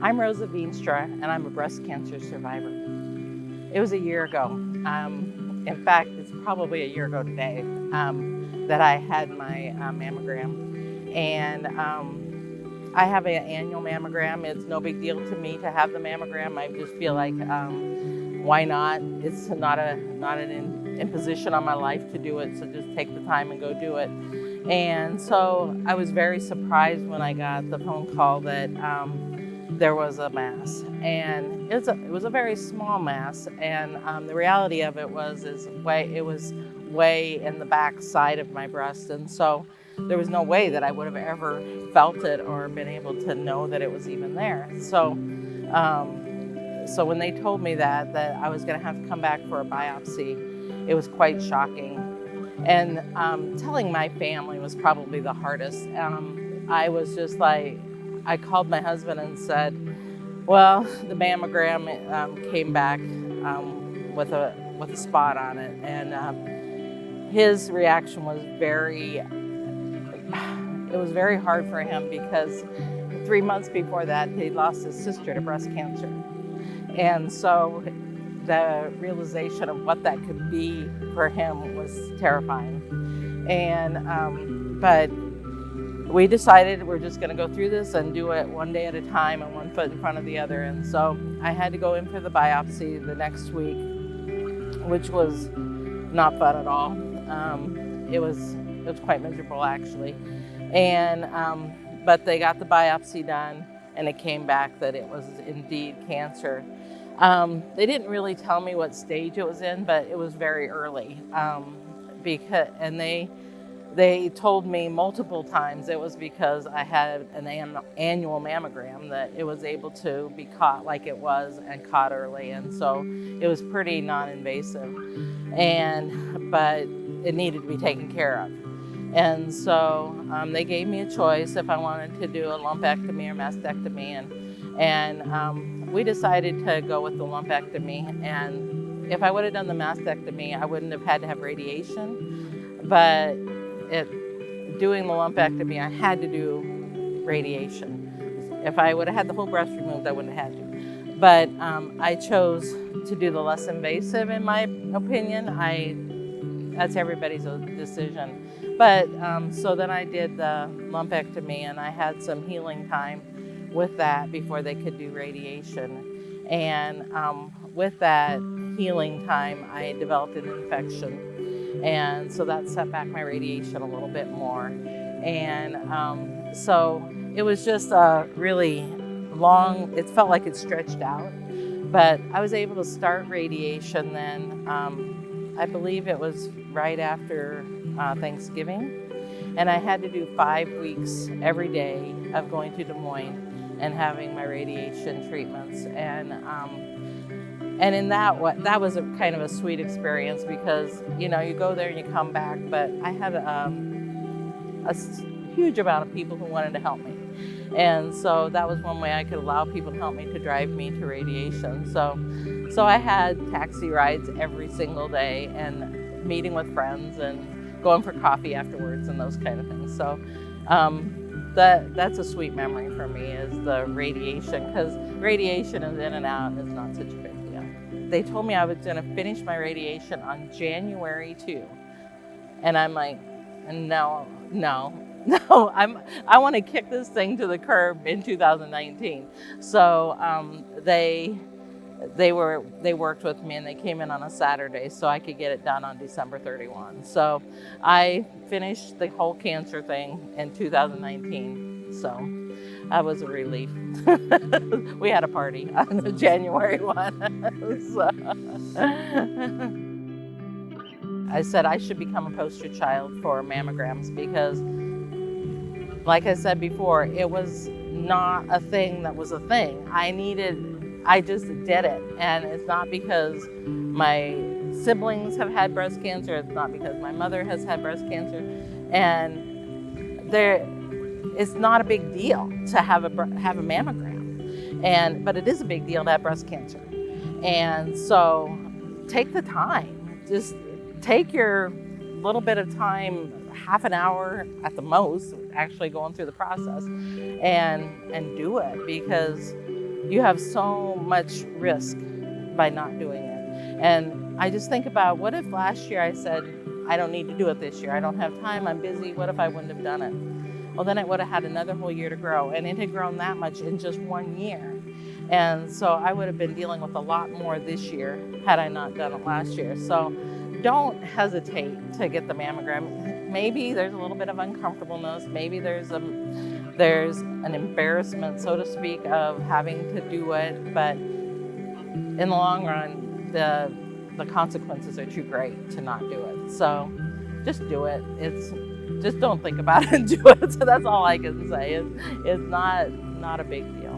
I'm Rosa Veenstra, and I'm a breast cancer survivor. It was a year ago. In fact, it's probably a year ago today that I had my mammogram. And I have an annual mammogram. It's no big deal to me to have the mammogram. I just feel like, why not? It's not an imposition on my life to do it, so just take the time and go do it. And so I was very surprised when I got the phone call that there was a mass, and it was a very small mass. And the reality of it was it was way in the back side of my breast, and so there was no way that I would have ever felt it or been able to know that it was even there. So when they told me that I was going to have to come back for a biopsy, it was quite shocking. And telling my family was probably the hardest. I was just like, I called my husband and said, well, the mammogram came back with a spot on it. And his reaction was very hard for him, because 3 months before that, he lost his sister to breast cancer. And so the realization of what that could be for him was terrifying. And but we decided we're just going to go through this and do it one day at a time and one foot in front of the other. And so I had to go in for the biopsy the next week, which was not fun at all. It was quite miserable, actually. And but they got the biopsy done, and it came back that it was indeed cancer. They didn't really tell me what stage it was in, but it was very early. And they told me multiple times it was because I had an annual mammogram that it was able to be caught like it was, and caught early. And so it was pretty non-invasive, but it needed to be taken care of. And so they gave me a choice if I wanted to do a lumpectomy or mastectomy, and we decided to go with the lumpectomy. And if I would have done the mastectomy, I wouldn't have had to have radiation, but doing the lumpectomy, I had to do radiation. If I would have had the whole breast removed, I wouldn't have had to. But I chose to do the less invasive, in my opinion. That's everybody's decision. But so then I did the lumpectomy, and I had some healing time with that before they could do radiation. And with that healing time, I developed an infection. And so that set back my radiation a little bit more. And so it was just a really long, it felt like it stretched out. But I was able to start radiation then, I believe it was right after Thanksgiving. And I had to do 5 weeks every day of going to Des Moines and having my radiation treatments. And in that was a kind of a sweet experience, because, you go there and you come back, but I had a huge amount of people who wanted to help me. And so that was one way I could allow people to help me, to drive me to radiation. So I had taxi rides every single day, and meeting with friends and going for coffee afterwards and those kind of things. So that's a sweet memory for me, is the radiation, because radiation is in and out, and it's not such a big deal. They told me I was going to finish my radiation on January 2. And I'm like, no, I want to kick this thing to the curb in 2019. So they worked with me, and they came in on a Saturday so I could get it done on December 31. So I finished the whole cancer thing in 2019. So that was a relief. We had a party on January 1. So I said I should become a poster child for mammograms, because, like I said before, it was not a thing that was a thing. I just did it. And it's not because my siblings have had breast cancer. It's not because my mother has had breast cancer. And it's not a big deal to have a mammogram. But it is a big deal to have breast cancer. And so take the time. Just take your little bit of time, half an hour at the most, actually going through the process, and do it, because you have so much risk by not doing it. And I just think about, what if last year I said, I don't need to do it this year. I don't have time, I'm busy. What if I wouldn't have done it? Well, then it would have had another whole year to grow, and it had grown that much in just 1 year. And so I would have been dealing with a lot more this year had I not done it last year. So don't hesitate to get the mammogram. Maybe there's a little bit of uncomfortableness. Maybe there's an embarrassment, so to speak, of having to do it. But in the long run, the consequences are too great to not do it. So just do it. Just don't think about it and do it. So that's all I can say. It's not a big deal.